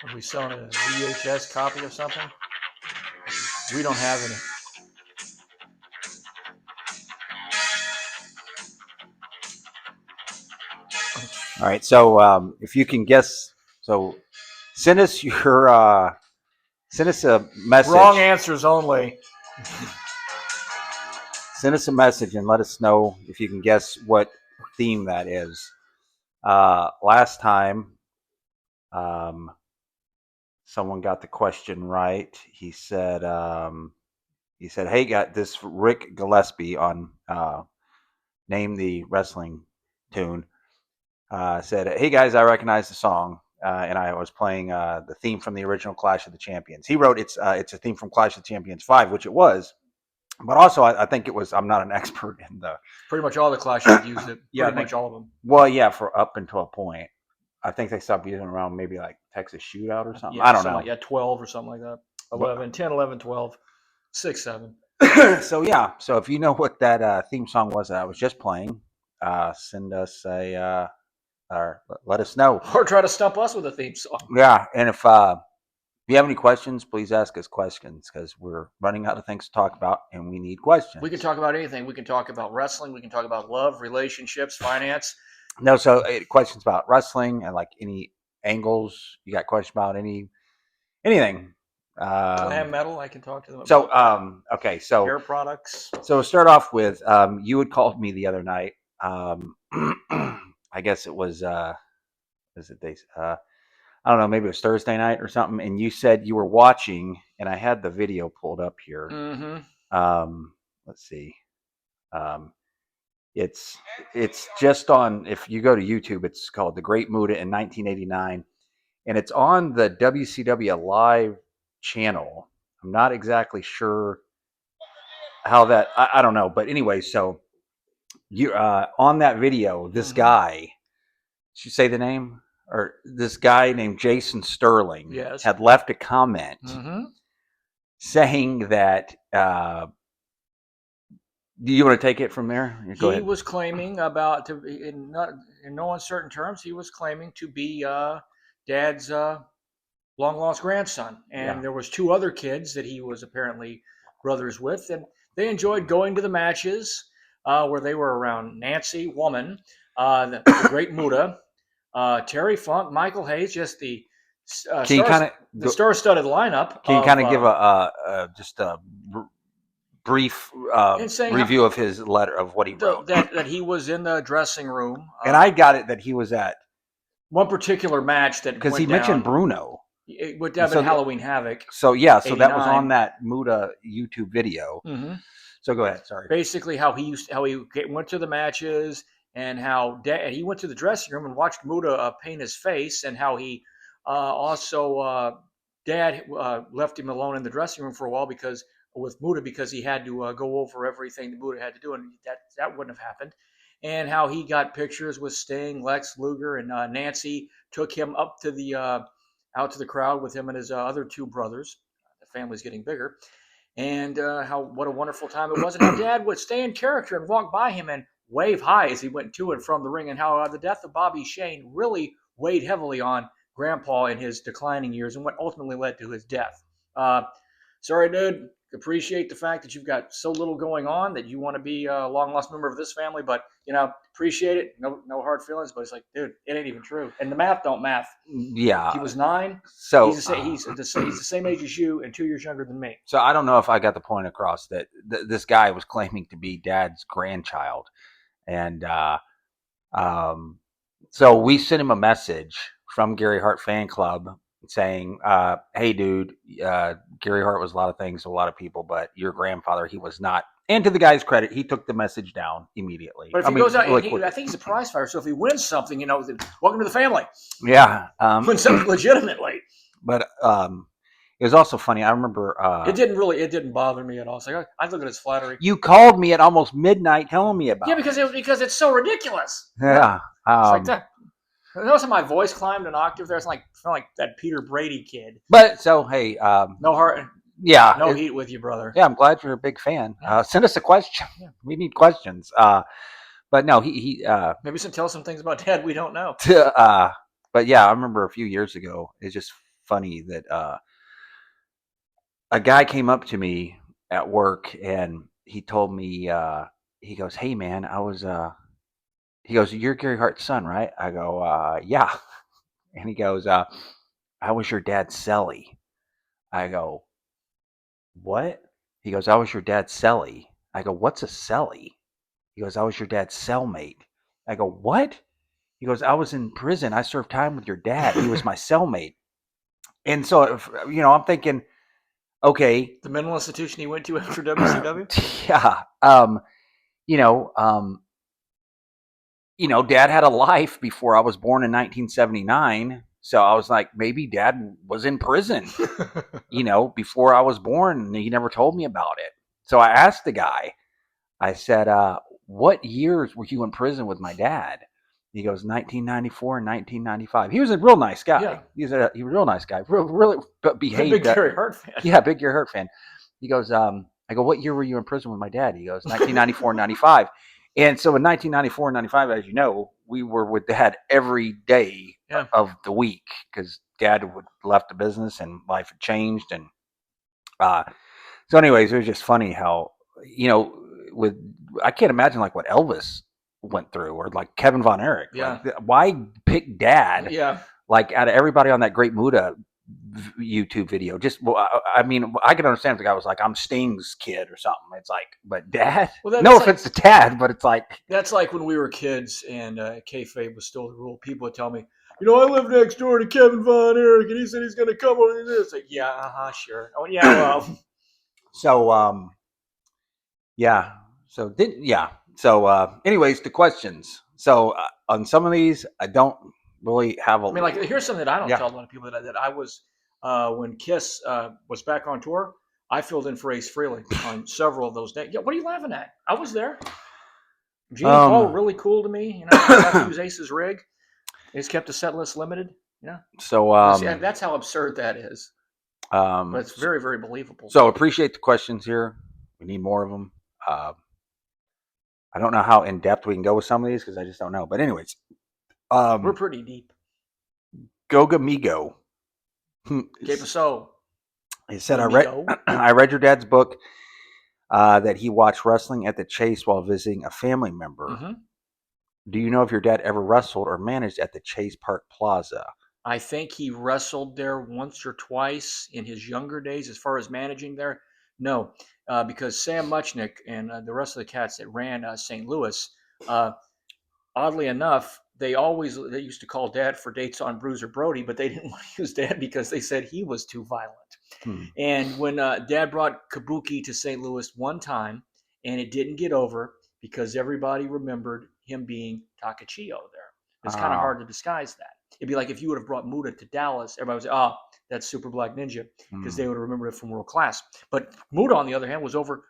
Are we selling a VHS copy of something? We don't have any. All right. So if you can guess, so send us your send us a message. Wrong answers only. Send us a message and let us know if you can guess what theme that is. Last time, someone got the question right. He said, "Hey, got this Rick Gillespie on Name the Wrestling Tune." Said, "Hey guys, I recognize the song." And I was playing the theme from the original Clash of the Champions. He wrote it's a theme from Clash of the Champions 5, which it was. But also, I think it was. I'm not an expert in the. Pretty much all the Clash have used it. Yeah, Pretty much all of them. Well, yeah, for up until a point. I think they stopped using it around maybe like Texas Shootout or something. Yeah, I don't know. Like, 12 or something like that. 11, 10, 11, 12, 6, 7. So yeah, so if you know what that theme song was that I was just playing, send us a or let us know. Or try to stump us with a theme song. Yeah, and if you have any questions, please ask us questions because we're running out of things to talk about and we need questions. We can talk about anything. We can talk about wrestling. We can talk about love, relationships, finance. No, so questions about wrestling and like any angles. You got questions about anything? Glam metal. I can talk to them. So okay, so hair products. So we'll start off with you had called me the other night. I guess it was I don't know, maybe it was Thursday night or something, and you said you were watching, and I had the video pulled up here. Mm-hmm. Let's see. It's just on. If you go to YouTube, it's called The Great Muta in 1989, and it's on the WCW Live channel. I'm not exactly sure how that. I don't know, but anyway, so you on that video, this guy. Should you say the name? Or this guy named Jason Sterling had left a comment saying that. Do you want to take it from there? Go ahead. Was claiming about in no uncertain terms. He was claiming to be Dad's long lost grandson, and there was 2 other kids that he was apparently brothers with, and they enjoyed going to the matches where they were around Nancy Woman, the Great Muta. Terry Funk, Michael Hayes, just the star-studded lineup. Can you kind of give just a brief review of his letter of what he wrote? That he was in the dressing room, and I got it that he was at one particular match that because he mentioned Bruno. It would have been Halloween Havoc. So yeah, so 89. That was on that Muta YouTube video. Mm-hmm. So go ahead. Sorry. Basically, how he went to the matches. And how he went to the dressing room and watched Muta paint his face, and how he also Dad left him alone in the dressing room for a while with Muta because he had to go over everything that Muta had to do, and that wouldn't have happened. And how he got pictures with Sting, Lex Luger, and Nancy took him up to the out to the crowd with him and his other 2 brothers. The family's getting bigger, and what a wonderful time it was, and how Dad would stay in character and walk by him and wave high as he went to and from the ring, and how the death of Bobby Shane really weighed heavily on Grandpa in his declining years and what ultimately led to his death. Sorry, dude. Appreciate the fact that you've got so little going on that you want to be a long-lost member of this family, but, appreciate it. No hard feelings, but it's like, dude, it ain't even true. And the math don't math. Yeah. He was 9. So he's the same age as you and 2 years younger than me. So I don't know if I got the point across that this guy was claiming to be Dad's grandchild. And so we sent him a message from Gary Hart Fan Club saying, hey, dude, Gary Hart was a lot of things to a lot of people, but your grandfather, he was not. And to the guy's credit, he took the message down immediately. But if he goes out, I think he's a prize fighter. So if he wins something, welcome to the family. Yeah. Win something legitimately. But it was also funny. I remember it didn't bother me at all. It's like I look at his flattery. You called me at almost midnight telling me about it. Yeah, because it's so ridiculous. Yeah. It's like that. Notice how my voice climbed an octave there? It's like that Peter Brady kid. But so hey, no heart. Yeah. No heat with you, brother. Yeah, I'm glad you're a big fan. Send us a question. Yeah. We need questions. But no, he maybe tell us some things about Dad we don't know. But yeah, I remember a few years ago, it's just funny that a guy came up to me at work and he told me, he goes, "Hey man, he goes, you're Gary Hart's son, right?" I go, "Yeah." And he goes, "I was your dad's cellie." I go, "What?" He goes, "I was your dad's cellie." I go, "What's a cellie?" He goes, "I was your dad's cellmate." I go, "What?" He goes, "I was in prison. I served time with your dad. He was my cellmate." And so, I'm thinking, okay, The mental institution he went to after WCW? yeah, you know, um, Dad had a life before I was born in 1979. So I was like, maybe Dad was in prison, before I was born, and he never told me about it. So I asked the guy, I said, "What years were you in prison with my dad?" He goes, 1994 and 1995. He was a real nice guy. Yeah. He was a real nice guy, really Big behaved. Gary Hart fan. Yeah, big Gary Hurt fan. He goes, I go, "What year were you in prison with my dad?" He goes, 1994 and 95. And so in 1994 and 95, as you know, we were with Dad every day Yeah. of the week because Dad would left the business and life had changed. And uh, so, anyways, it was just funny how, with I can't imagine like what Elvis went through or like Kevin Von Erich. Yeah. Like, why pick Dad? Yeah. Like out of everybody on that Great Muda YouTube video, just I mean, I can understand if the guy was like, "I'm Sting's kid" or something. It's like, but Dad. Well, No that's like offense to Dad, but it's like, that's like when we were kids and kayfabe was still the rule. People would tell me, I live next door to Kevin Von Erich, and he said he's going to come over to this. Like, yeah, sure. Oh, yeah, well, so yeah. So didn't yeah. So anyways, the questions. So on some of these, I don't really have a I mean, like, here's something that I don't yeah. tell a lot of people that I was when Kiss was back on tour. I filled in for Ace Frehley on several of those days. Yeah, what are you laughing at? I was there. Gene and Paul were Um. really cool to me. I got to use Ace's rig. They just kept the set list limited. So That's how absurd that is. But it's very, very believable. so appreciate the questions here. We need more of them. Uh, I don't know how in depth we can go with some of these because I just don't know. But anyways, We're pretty deep. Goga Migo. Que pasó? He said, Amigo? I read your dad's book that he watched wrestling at the Chase while visiting a family member. Mm-hmm. Do you know if your dad ever wrestled or managed at the Chase Park Plaza? I think he wrestled there once or twice in his younger days. As far as managing there, no, because Sam Muchnick and the rest of the cats that ran St. Louis, uh, oddly enough, they used to call Dad for dates on Bruiser Brody, but they didn't want to use Dad because they said he was too violent. Hmm. And when Dad brought Kabuki to St. Louis one time, and it didn't get over because everybody remembered him being Takachio there. It's kind of hard to disguise that. It'd be like if you would have brought Muda to Dallas, everybody would say, "Oh, that's Super Black Ninja," because they would have remembered it from World Class. But Muda, on the other hand, was over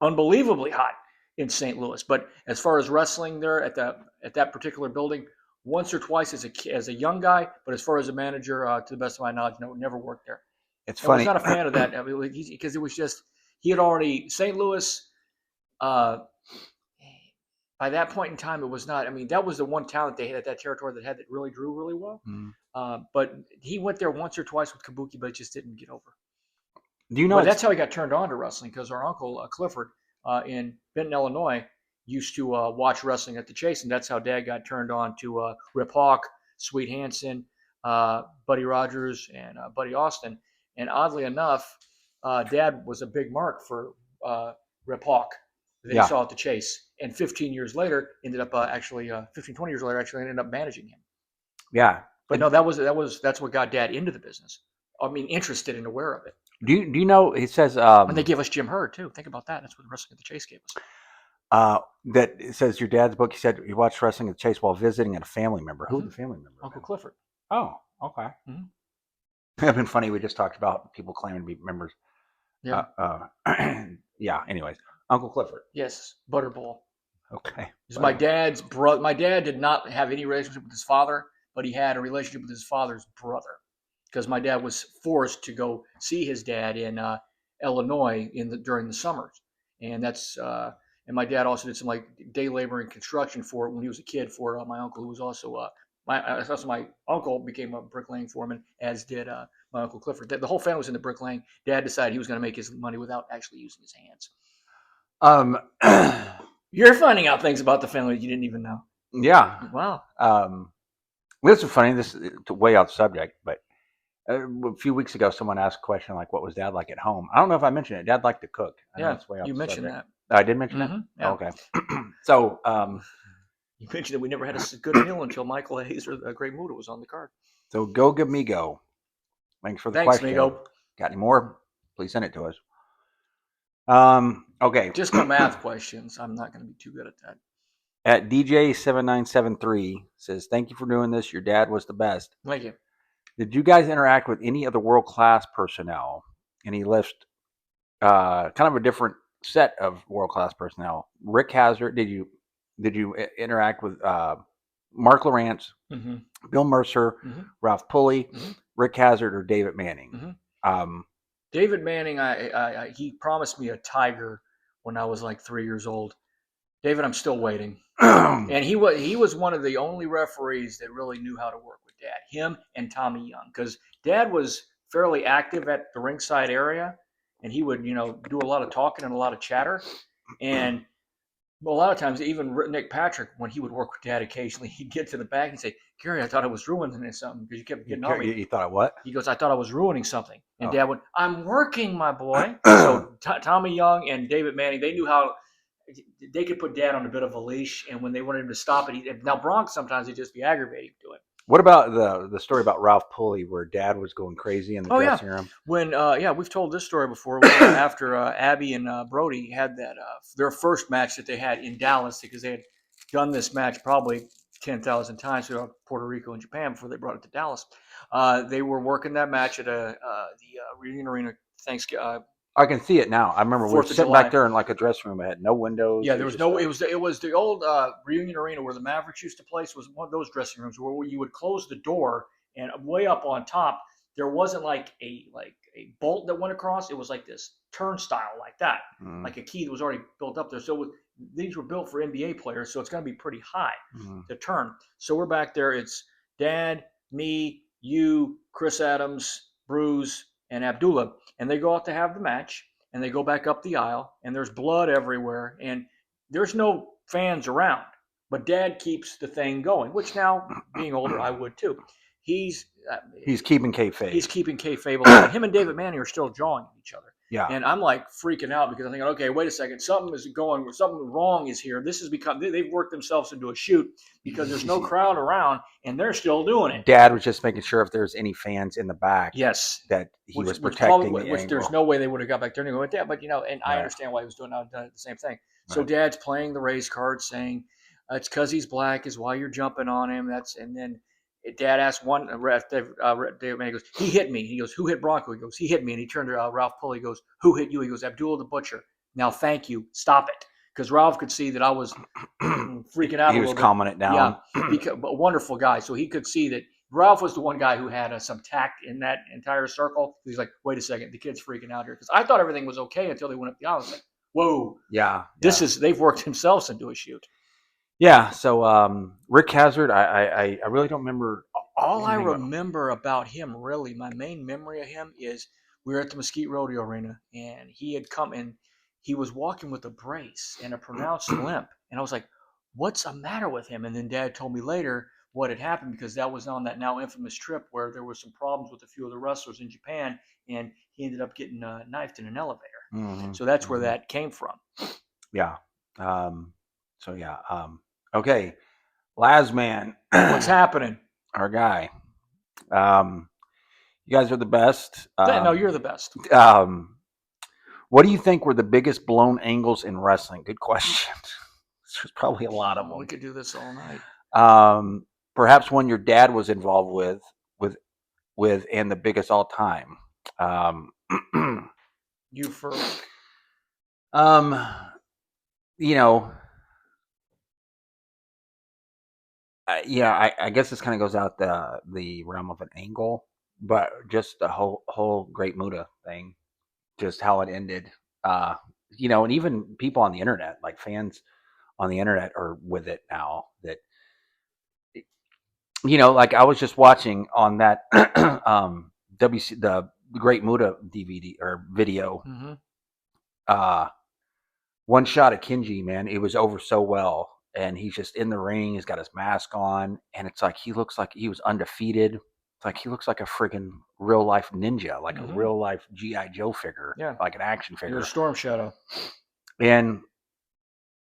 unbelievably hot in St. Louis. But as far as wrestling there at that particular building, once or twice as a young guy, but as far as a manager, to the best of my knowledge, no, never worked there. It's And was funny. not a fan of that because it was just he had already St. Louis. Uh, by that point in time, it was not. I mean, that was the one talent they had at that territory that really drew really well. Mm. But he went there once or twice with Kabuki, but it just didn't get over. Do you know? But that's how he got turned on to wrestling because our uncle Clifford in Benton, Illinois, used to watch wrestling at the Chase, and that's how Dad got turned on to Rip Hawk, Sweet Hansen, Buddy Rogers, and Buddy Austin. And oddly enough, Dad was a big mark for Rip Hawk that he Yeah. saw at the Chase. And 15 years later, ended up 15, 20 years later, actually ended up managing him. Yeah. But no, that's what got Dad into the business. I mean, interested and aware of it. Do you know? He says And they gave us Jim Herd too. Think about that. That's what Wrestling at the Chase gave us. that it says your dad's book. He said he watched wrestling at the Chase while visiting at a family member. Who was the family member? Uncle Clifford. Oh, okay. Mhm. It's been funny. We just talked about people claiming to be members. Yeah. Yeah. Anyways, Uncle Clifford. Yes, Butterball. Okay. He's my dad's brother. My dad did not have any relationship with his father, but he had a relationship with his father's brother because my dad was forced to go see his dad in Illinois during the summers, and that's and my dad also did some like day labor and construction for when he was a kid for my uncle who was also my uncle became a bricklaying foreman, as did my uncle Clifford. The whole family was into bricklaying. Dad decided he was going to make his money without actually using his hands. Um, You're finding out things about the family you didn't even know. yeah. Wow. This is funny. This is way off subject, but a few weeks ago, someone asked a question like, "What was Dad like at home?" I don't know if I mentioned it. Dad liked to cook. I know Yeah, it's way off you the mentioned subject. that. I did mention that. Yeah. Okay. So, You mentioned that we never had a good meal until Michael Hayes or Great Muda was on the card. so go give me go. Thanks for the Thanks, question. Migo. Got any more? Please send it to us. Okay. Just no math questions. I'm not going to be too good at that. At DJ7973 says, "Thank you for doing this. Your dad was the best. Thank you. Did you guys interact with any of the world class personnel?" And he lists kind of a different set of world class personnel. Rick Hazard, did you interact with Mark Lawrence, Mm-hmm. Bill Mercer, Mm-hmm. Ralph Pulley, Mm-hmm. Rick Hazard, or David Manning? Mm-hmm. David Manning, he promised me a tiger when I was like 3 years old. David, I'm still waiting. And he was one of the only referees that really knew how to work with Dad. Him and Tommy Young, because Dad was fairly active at the ringside area, and he would do a lot of talking and a lot of chatter. And a lot of times, even Nick Patrick, when he would work with Dad, occasionally he'd get to the back and say, "Gary, I thought I was ruining something because you kept getting on me." You thought of what? He goes, "I thought I was ruining something." And Oh. Dad went, "I'm working, my boy." So Tommy Young and David Manning, they knew how they could put Dad on a bit of a leash, and when they wanted him to stop it, now Bronx sometimes he'd just be aggravating to him. What about the story about Ralph Pulley where Dad was going crazy in the dressing room? When we've told this story before. After Abby and Brody had that their first match that they had in Dallas, because they had done this match probably 10,000 times throughout Puerto Rico and Japan before they brought it to Dallas. They were working that match at the Reunion Arena. Thanksgiving. I can see it now. I remember we were 4th of sitting July. back there in like a dressing room. It had no windows. Yeah, there was no. It was the old Reunion Arena where the Mavericks used to play. So it was one of those dressing rooms where you would close the door, and way up on top there wasn't like a bolt that went across. It was like this turnstile like that, like a key that was already built up there. So these were built for NBA players, so it's going to be pretty high to turn. So we're back there. It's Dad, me, you, Chris Adams, Bruce, and Abdullah, and they go out to have the match. And they go back up the aisle, and there's blood everywhere, and there's no fans around. But Dad keeps the thing going, which now, being older, I would too. He's keeping kayfabe. He's keeping kayfabe alive. Him and David Manning are still jawing at each other. Yeah. And I'm like freaking out because I'm thinking, okay, wait a second, something wrong is here. This has become, they've worked themselves into a shoot because there's no crowd around and they're still doing it. Dad was just making sure if there's any fans in the back. Yes. That he was protecting the angle. There's no way they would have got back there anyway with that. But, and I understand why he was doing the same thing. So Dad's playing the race card saying, it's because he's black is why you're jumping on him. And then Dad asked one ref, David Manning goes, he hit me. He goes, who hit Bronco? He goes, he hit me. And he turned to Ralph Pulley. He goes, who hit you? He goes, Abdullah the Butcher. Now, thank you. Stop it. Because Ralph could see that I was freaking out. He was calming it down. Yeah, a wonderful guy. So he could see that Ralph was the one guy who had some tact in that entire circle. He's like, wait a second, the kid's freaking out here. Because I thought everything was okay until they went up the aisle. I was like, whoa. Yeah. They've worked themselves into a shoot. Yeah, so Rick Hazard, I really don't remember. All I remember about him, really, my main memory of him is we were at the Mesquite Rodeo Arena, and he had come and he was walking with a brace and a pronounced limp. And I was like, what's the matter with him? And then Dad told me later what had happened because that was on that now infamous trip where there were some problems with a few of the wrestlers in Japan, and he ended up getting knifed in an elevator. Mm-hmm. So that's where that came from. Yeah. Okay. Lazman. What's happening? Our guy. You guys are the best. No, you're the best. What do you think were the biggest blown angles in wrestling? Good question. There's probably a lot of them. We could do this all night. Perhaps one your dad was involved with, and the biggest all time. You first. I guess this kind of goes out the realm of an angle, but just the whole Great Muda thing, just how it ended. And even people on the internet, like fans on the internet, are with it now. That like I was just watching on that the Great Muda DVD or video. Mm-hmm. Uh, one shot of Kenji, man, it was over so well, and he's just in the ring. He's got his mask on, and it's like he looks like he was undefeated. It's like he looks like a friggin' real life ninja, like a Mm-hmm. real life GI Joe figure, Yeah. like an action You're a figure. Storm Shadow. And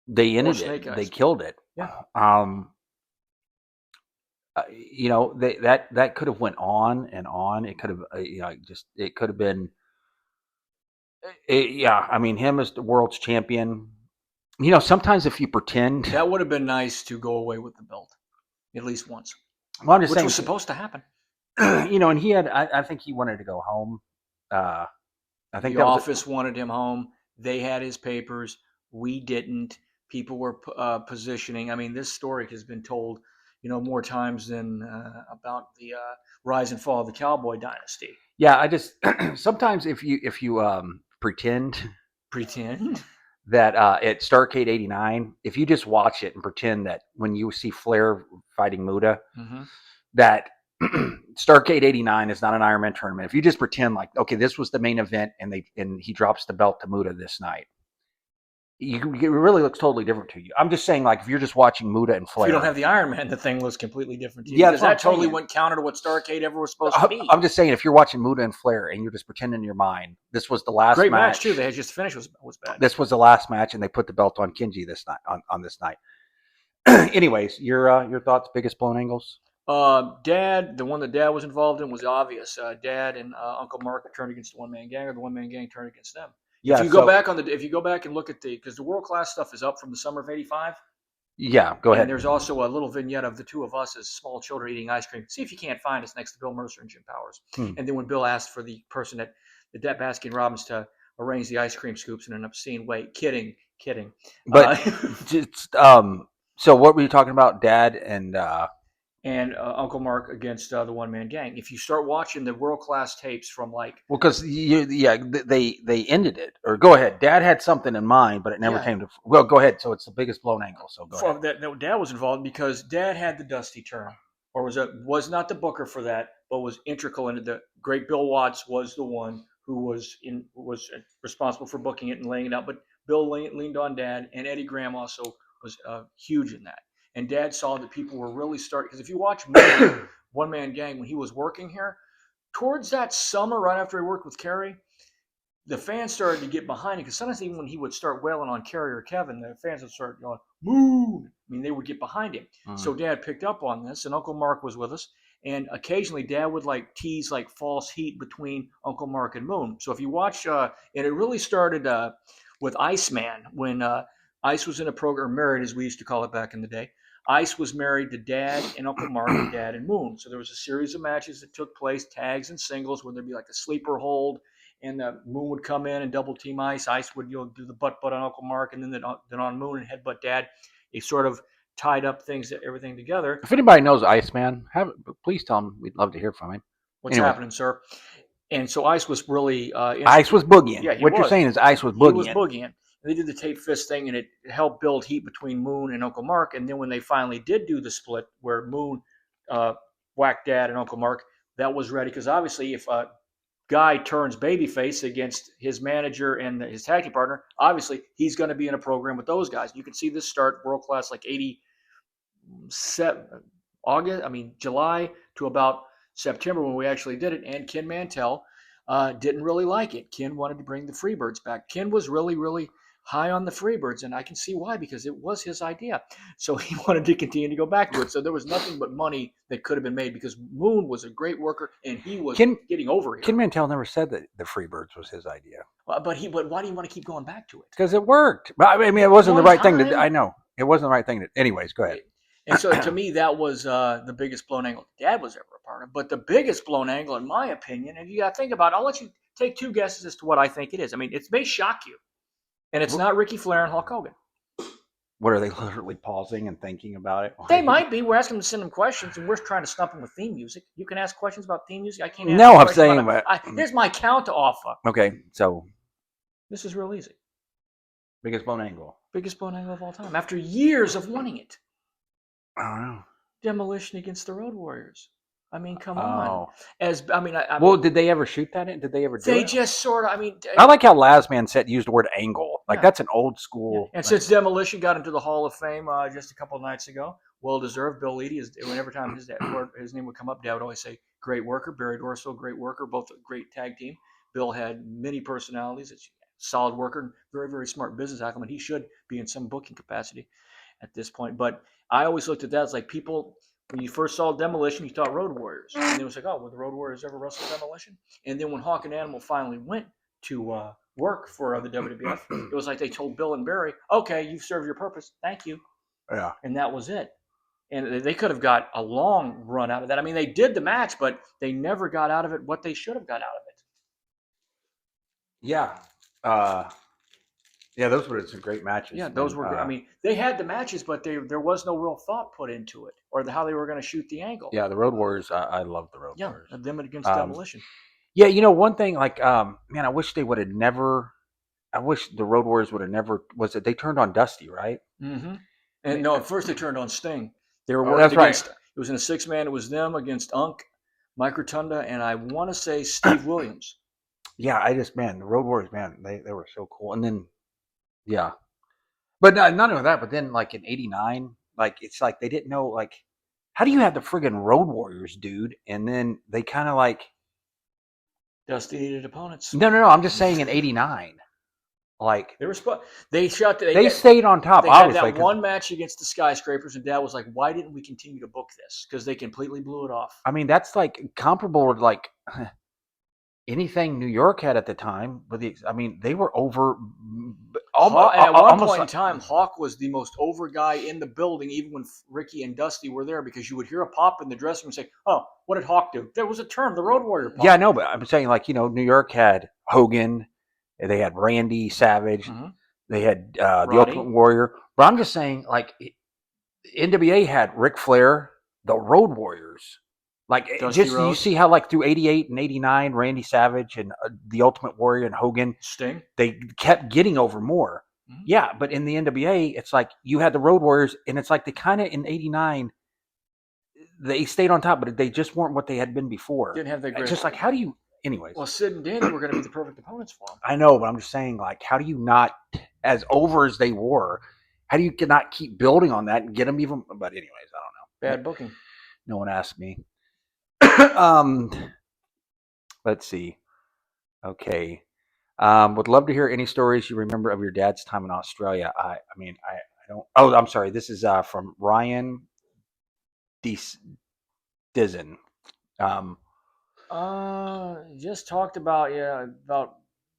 they Or ended Snake it. They Eyes. killed it. Yeah. That could have went on and on. It could have, it could have been. Yeah, I mean, him as the world's champion. Sometimes if you pretend, That would have been nice to go away with the belt at least once, well, I'm just which saying, was supposed to happen. and he had. I think he wanted to go home. I think The that was it. office wanted him home. They had his papers. We didn't. People were positioning. I mean, this story has been told, more times than about the rise and fall of the Cowboy Dynasty. Yeah, I just sometimes if you pretend Pretend. that at Starrcade '89, if you just watch it and pretend that when you see Flair fighting Muda, Mm-hmm. that Starrcade '89 is not an Iron Man tournament. If you just pretend like, okay, this was the main event, and he drops the belt to Muda this night, it really looks totally different to you. I'm just saying, like, if you're just watching Muda and If Flair, you don't have the Iron Man, the thing looks completely different to you. yeah, Because that's what I'm that totally saying. went counter to what Starrcade ever was supposed to be. I'm just saying, if you're watching Muda and Flair and you're just pretending in your mind, this was the last Great match. match too. They had just finished was bad. This was the last match, and they put the belt on Kenji this night on this night. Anyways, your thoughts, biggest blown angles? Dad, the one that Dad was involved in was obvious. Dad and Uncle Mark turned against the one man gang, or the one man gang turned against them. Yeah, If you go back and look at because the world class stuff is up from the summer of '85. Yeah, go ahead. And there's also a little vignette of the two of us as small children eating ice cream. See if you can't find us next to Bill Mercer and Jim Powers. And then when Bill asked for the person at the Baskin Robbins to arrange the ice cream scoops in an obscene way, kidding. But just so what were you talking about, Dad and and Uncle Mark against the one man gang. If you start watching the world class tapes from like, well, because they ended it. Or go ahead, Dad had something in mind, but it never came to. Well, go ahead. So it's the biggest blown angle. So go ahead. That Dad was involved because Dad had the Dusty turn, or was not the booker for that, but was integral in it. The great Bill Watts was the one who was responsible for booking it and laying it out. But Bill leaned on Dad, and Eddie Graham also was huge in that. And Dad saw that people were really starting, because if you watch One Man Gang when he was working here, towards that summer, right after he worked with Kerry, the fans started to get behind it, because sometimes even when he would start wailing on Kerry or Kevin, the fans would start going, "Moon!" I mean, they would get behind him. So Dad picked up on this, and Uncle Mark was with us. And occasionally, Dad would like tease like false heat between Uncle Mark and Moon. So if you watch, and it really started with Iceman when Ice was in a program, married as we used to call it back in the day. Ice was married to Dad and Uncle Mark and Dad and Moon. So there was a series of matches that took place, tags and singles, where there'd be like a sleeper hold, and the Moon would come in and double team Ice. Ice would do the butt on Uncle Mark, and then on Moon and headbutt Dad. He sort of tied up everything together. If anybody knows Iceman, please tell him. We'd love to hear from him. What's happening, sir? And so Ice was really Ice was boogieing. Yeah, what you're saying is Ice was boogieing. He was boogieing. They did the tape fist thing, and it helped build heat between Moon and Uncle Mark. And then when they finally did do the split, where Moon whacked Dad and Uncle Mark, that was ready, because obviously if a guy turns babyface against his manager and his tag team partner, obviously he's going to be in a program with those guys. You can see this start world class like 87 July to about September when we actually did it. And Ken Mantell didn't really like it. Ken wanted to bring the Freebirds back. Ken was really, really high on the Freebirds, and I can see why, because it was his idea. So he wanted to continue to go back to it. So there was nothing but money that could have been made, because Moon was a great worker, and he was getting over here. Ken Mantell never said that the Freebirds was his idea. But why do you want to keep going back to it? Because it worked. But I mean, it wasn't the right thing. I know it wasn't the right thing. Anyways, go ahead. And so to me, that was the biggest blown angle Dad was ever a part of. But the biggest blown angle, in my opinion, and you got to think about it, I'll let you take two guesses as to what I think it is. I mean, it may shock you. And it's not Ricky Flair and Hulk Hogan. What, are they literally pausing and thinking about it? They might be. We're asking them to send them questions, and we're trying to stump them with theme music. You can ask questions about theme music. I can't ask No, I'm saying here's my count offer. Okay, so this is real easy. Biggest blown angle. Biggest blown angle of all time. After years of wanting it. I don't know. Demolition against the Road Warriors. I mean, come on. Oh. I Well, mean, did they ever shoot that in? Did they ever do they it? just sort of. I mean, I like how Lazman said used the word angle. Like yeah. that's an old Yeah. school. And Like, since Demolition got into the Hall of Fame just a couple of nights ago, well deserved. Bill Eadie is every time his name would come up, Dad would always say, "Great worker." Barry Dorso, great worker. Both a great tag team. Bill had many personalities. It's solid worker, very very smart business acumen. He should be in some booking capacity at this point. But I always looked at that as like people. When you first saw Demolition, you thought Road Warriors, and it was like, oh, will the Road Warriors ever wrestle Demolition? And then when Hawk and Animal finally went to work for the WWF, it was like they told Bill and Barry, okay, you've served your purpose. Thank you. yeah. And that was it. And they could have got a long run out of that. I mean, they did the match, but they never got out of it what they should have got out of it. Yeah. Yeah, those were some great matches. Yeah, those were. I mean, they had the matches, but there was no real thought put into it, or how they were going to shoot the angle. Yeah, the Road Warriors. I love the Road Yeah, Warriors. them against Demolition. Yeah, one thing like man, I wish they would have never. I wish the Road Warriors would have never. Was it they turned on Dusty, right? Mm-hmm. And no, at first they turned on Sting. They were Oh, working that's right. against. It was in a 6-man. It was them against Unk, Mike Rotunda, and I want to say Steve Williams. Yeah, the Road Warriors, man, they were so cool. And then, yeah, but not only that, but then like in '89, like it's like they didn't know like how do you have the friggin' Road Warriors, dude? And then they kind of like Dusty needed opponents. no. I'm just saying in '89, like They were they shot. they stayed on top. They had Obviously, that one match against the Skyscrapers, and Dad was like, "Why didn't we continue to book this? Because they completely blew it off." I mean, that's like comparable to like anything New York had at the time. I mean, they were over. At one point in time, Hawk was the most over guy in the building, even when Ricky and Dusty were there, because you would hear a pop in the dressing room and say, "Oh, what did Hawk do?" There was a term, the Road Warrior pop. Yeah, I know, but I'm saying like New York had Hogan, they had Randy Savage, they had the Ultimate Warrior. But I'm just saying like NWA had Ric Flair, the Road Warriors. Like Dusty just Rhodes. You see how like through '88 and '89, Randy Savage and the Ultimate Warrior and Hogan, Sting, they kept getting over more. Mm-hmm. Yeah, but in the NWA, it's like you had the Road Warriors, and it's like they kind of in '89 they stayed on top, but they just weren't what they had been before. Didn't have that great. Just like how do you, anyways? Well, Sid and Danny were going to be the perfect opponents for him. I know, but I'm just saying, like, how do you not, as over as they were, how do you not keep building on that and get them even? But anyways, I don't know. Bad booking. No one asked me. Let's see. Okay. Would love to hear any stories you remember of your dad's time in Australia. I don't. Oh, I'm sorry. This is from Ryan Dizen. Just talked about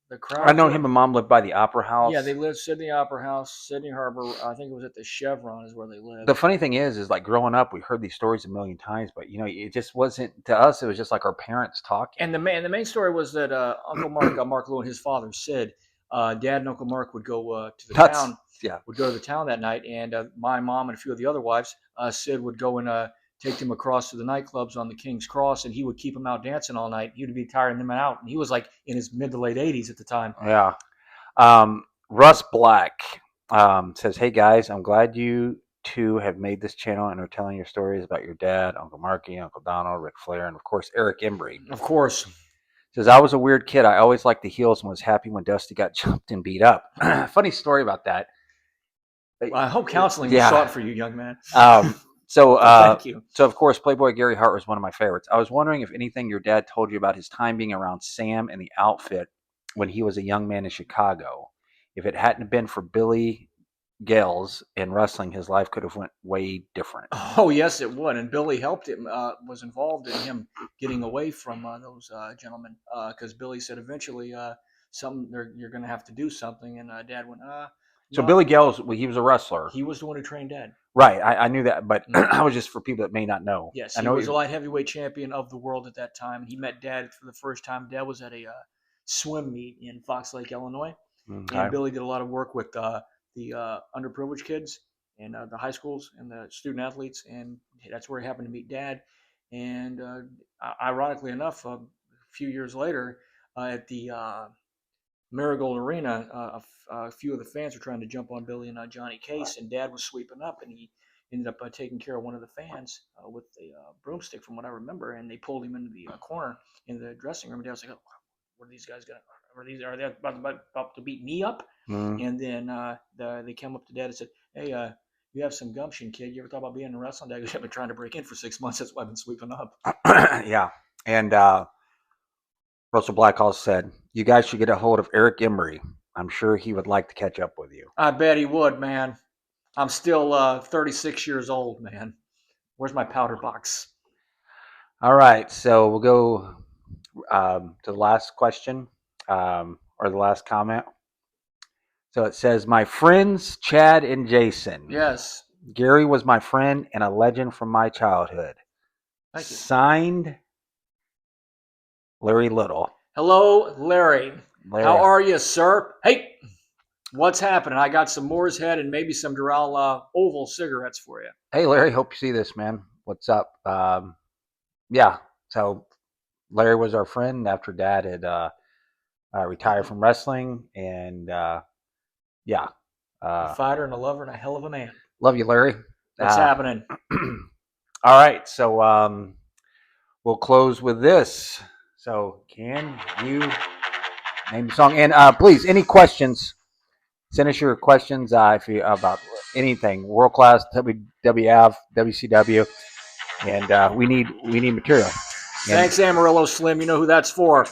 the crowd. I know him and Mom lived by the Opera House. Yeah, they lived Sydney Opera House, Sydney Harbor. I think it was at the Chevron is where they lived. The funny thing is like growing up, we heard these stories a million times, but it just wasn't to us. It was just like our parents talking. And the main story was that Uncle Mark, Mark Lou, and his father Sid, Dad and Uncle Mark would go to the town. Yeah, would go to the town that night, and my mom and a few of the other wives, Sid would go and take them across to the nightclubs on the King's Cross, and he would keep them out dancing all night. He would be tiring them out, and he was like in his mid to late 80s at the time. Yeah. Russ Black says, "Hey guys, I'm glad you two have made this channel and are telling your stories about your dad, Uncle Marky, Uncle Donald, Ric Flair, and of course Eric Embry." Of course. Says, "I was a weird kid. I always liked the heels and was happy when Dusty got jumped and beat up." Funny story about that. Well, I hope counseling was sought for you, young man. So thank you. So of course, Playboy Gary Hart was one of my favorites. I was wondering if anything your dad told you about his time being around Sam and the outfit when he was a young man in Chicago. If it hadn't been for Billy Gales in wrestling, his life could have went way different. Oh yes, it would. And Billy helped him. Was involved in him getting away from those gentlemen because Billy said eventually, you're going to have to do something. And Dad went, So Billy Gales, he was a wrestler. He was the one who trained Dad. Right, I knew that, but I was just for people that may not know. Yes, he was a light heavyweight champion of the world at that time. He met Dad for the first time. Dad was at a swim meet in Fox Lake, Illinois, and Billy did a lot of work with the underprivileged kids and the high schools and the student athletes, and that's where he happened to meet Dad. And ironically enough, a few years later, at the Marigold Arena, a few of the fans were trying to jump on Billy and Johnny Case, and Dad was sweeping up, and ended up taking care of one of the fans with a broomstick, from what I remember, and they pulled him into the corner in the dressing room. And Dad was like, "Oh, what are these guys gonna? Are they about to beat me up?" Mm. And then they came up to Dad and said, "Hey, you have some gumption, kid. You ever thought about being in wrestling?" Dad goes, "I've been trying to break in for 6 months. That's why I've been sweeping up." Yeah. And Russell Blackhall said, "You guys should get a hold of Eric Emery. I'm sure he would like to catch up with you." I bet he would, man. I'm still 36 years old, man. Where's my powder box? All right. So we'll go to the last question or the last comment. So it says, "My friends, Chad and Jason. Yes. Gary was my friend and a legend from my childhood. Thank you. Signed, Larry Little." Hello, Larry. How Larry. are you, sir? Hey, what's happening? I got some Moore's Head and maybe some Doral Oval cigarettes for you. Hey, Larry. Hope you see this, man. What's up? Yeah. So Larry was our friend after Dad had retired from wrestling, and yeah. A fighter and a lover and a hell of a man. Love you, Larry. What's happening? All right. So we'll close with this. So can you name the song? And please, any questions? Send us your questions if you about anything. World class, WWF, WCW, and we need material. And Thanks, Amarillo Slim. You know who that's for.